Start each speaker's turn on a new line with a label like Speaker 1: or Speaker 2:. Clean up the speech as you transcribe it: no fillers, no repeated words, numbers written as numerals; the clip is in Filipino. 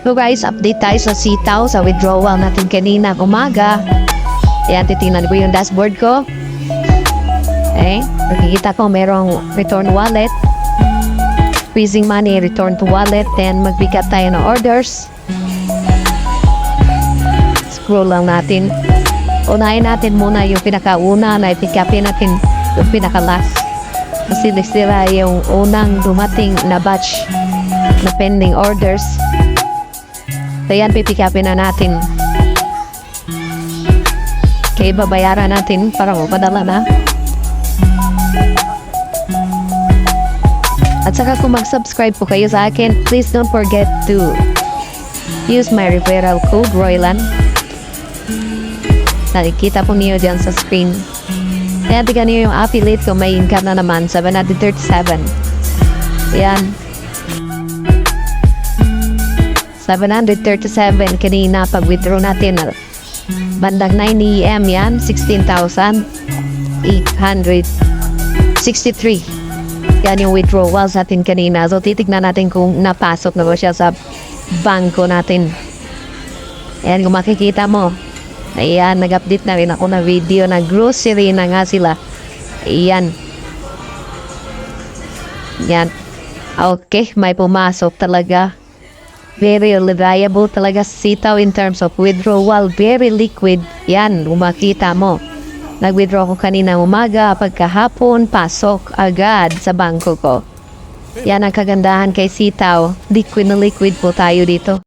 Speaker 1: So guys, update tayo sa sitaw sa withdrawal natin kanina umaga. Ayan, titingnan ko yung dashboard ko. Okay, nakikita ko merong return wallet, squeezing money, return to wallet, then magbigat tayo ng orders. Scroll lang natin. Unahin natin muna yung pinakauna na ipikapin natin yung pinaka-last. Kasi sila yung unang dumating na batch na pending orders. So yan, pipikapin na natin. Okay, babayaran natin para mapadala na. At saka kung mag-subscribe po kayo sa akin, please don't forget to use my referral code, Roylan. Nakikita po niyo dyan sa screen. Kaya tignan niyo yung affiliate ko, may income na naman, 737. Ayan. 737 kanina pag-withdraw natin. Bandang 9 AM yan, 16,863. Yan yung withdrawals natin kanina. So titignan natin kung napasok na ba siya sa bangko natin. Ayan, kung makikita mo. Ayan, nag-update na rin ako na video na grocery na nga sila. Ayan. Yan. Okay, may pumasok talaga. Very reliable talaga sitaw in terms of withdrawal. Very liquid. Yan, makita mo. Nag-withdraw ko kanina umaga, pagkahapon, pasok agad sa bangko ko. Yan ang kagandahan kay sitaw. Liquid na liquid po tayo dito.